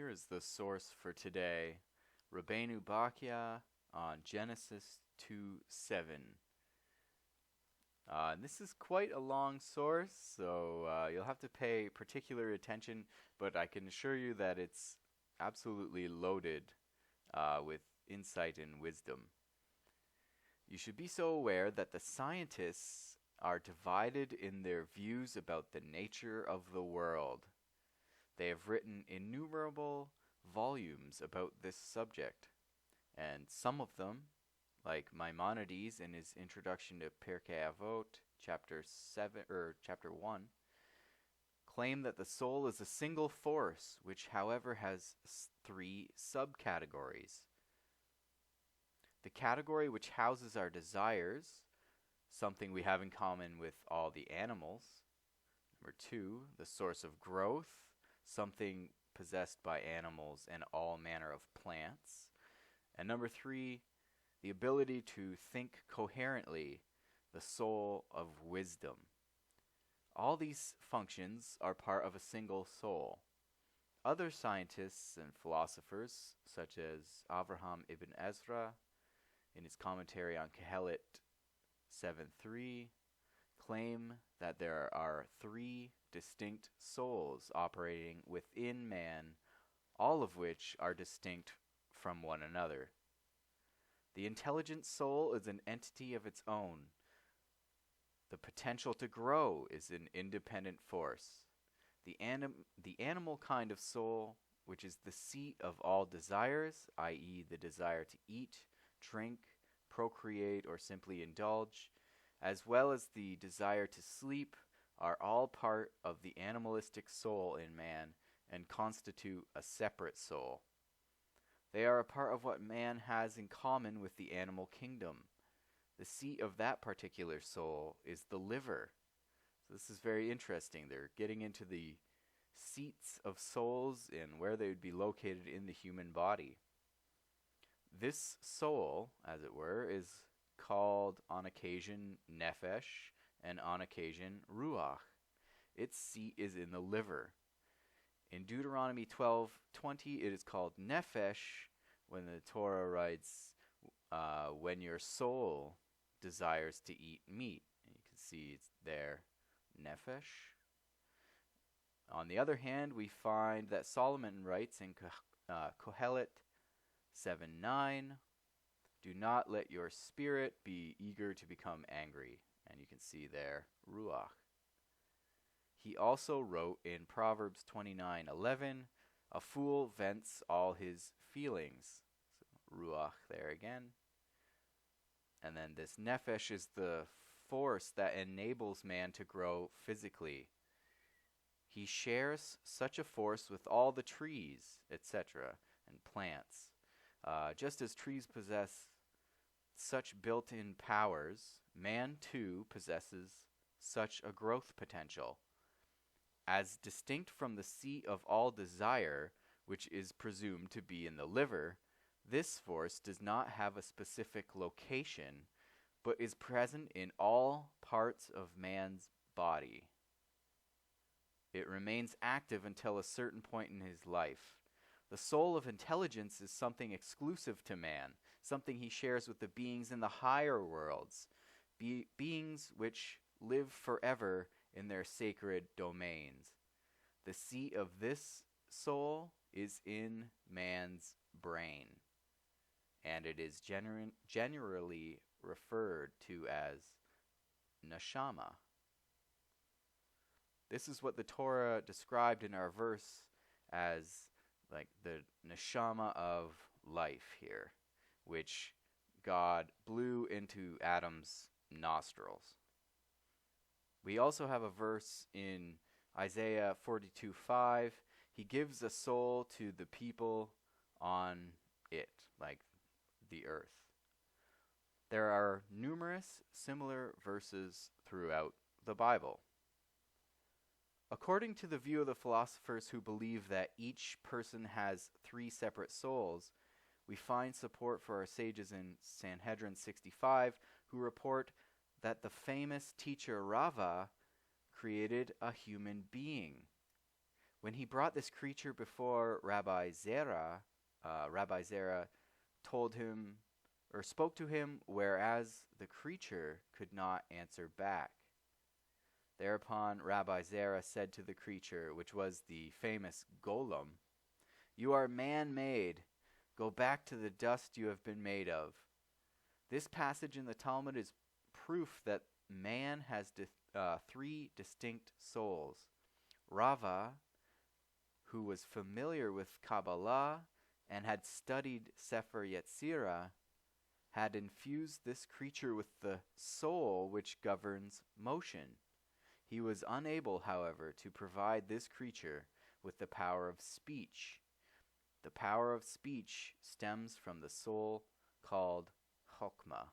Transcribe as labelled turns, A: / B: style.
A: Here is the source for today, Rabbeinu Bahya on Genesis 2:7. This is quite a long source, so you'll have to pay particular attention, but I can assure you that it's absolutely loaded with insight and wisdom. You should be so aware that the scientists are divided in their views about the nature of the world. They have written innumerable volumes about this subject, and some of them, like Maimonides in his introduction to Pirkei Avot, chapter 1, claim that the soul is a single force, which, however, has three subcategories. The category which houses our desires, something we have in common with all the animals. Number 2, the source of growth, something possessed by animals and all manner of plants. And number 3, the ability to think coherently, the soul of wisdom. All these functions are part of a single soul. Other scientists and philosophers, such as Avraham ibn Ezra, in his commentary on Kohelet 7:3, claim that there are 3 distinct souls operating within man, all of which are distinct from one another. The intelligent soul is an entity of its own. The potential to grow is an independent force. The animal kind of soul, which is the seat of all desires, i.e. the desire to eat, drink, procreate, or simply indulge, as well as the desire to sleep, are all part of the animalistic soul in man and constitute a separate soul. They are a part of what man has in common with the animal kingdom. The seat of that particular soul is the liver. So this is very interesting. They're getting into the seats of souls and where they would be located in the human body. This soul, as it were, is called on occasion nefesh and on occasion ruach. Its seat is in the liver. In Deuteronomy 12:20, it is called nefesh when the Torah writes, when your soul desires to eat meat. And you can see it's there, nefesh. On the other hand, we find that Solomon writes in Kohelet 7:9, do not let your spirit be eager to become angry. And you can see there, ruach. He also wrote in Proverbs 29:11, a fool vents all his feelings. So, ruach there again. And then this nefesh is the force that enables man to grow physically. He shares such a force with all the trees, etc., and plants. Just as trees possess such built-in powers, man too possesses such a growth potential. As distinct from the seat of all desire, which is presumed to be in the liver, this force does not have a specific location, but is present in all parts of man's body. It remains active until a certain point in his life. The soul of intelligence is something exclusive to man, something he shares with the beings in the higher worlds, beings which live forever in their sacred domains. The seat of this soul is in man's brain, and it is generally referred to as Neshamah. This is what the Torah described in our verse as like the Neshamah of life here, which God blew into Adam's nostrils. We also have a verse in Isaiah 42:5. He gives a soul to the people on it, like the earth. There are numerous similar verses throughout the Bible. According to the view of the philosophers who believe that each person has 3 separate souls, we find support for our sages in Sanhedrin 65, who report that the famous teacher Rava created a human being, When he brought this creature before Rabbi Zera told him or spoke to him, whereas the creature could not answer back. Thereupon Rabbi Zera said to the creature, which was the famous golem, "You are man-made. Go back to the dust you have been made of." This passage in the Talmud is proof that man has three distinct souls. Rava, who was familiar with Kabbalah and had studied Sefer Yetzirah, had infused this creature with the soul which governs motion. He was unable, however, to provide this creature with the power of speech. The power of speech stems from the soul called Chokmah.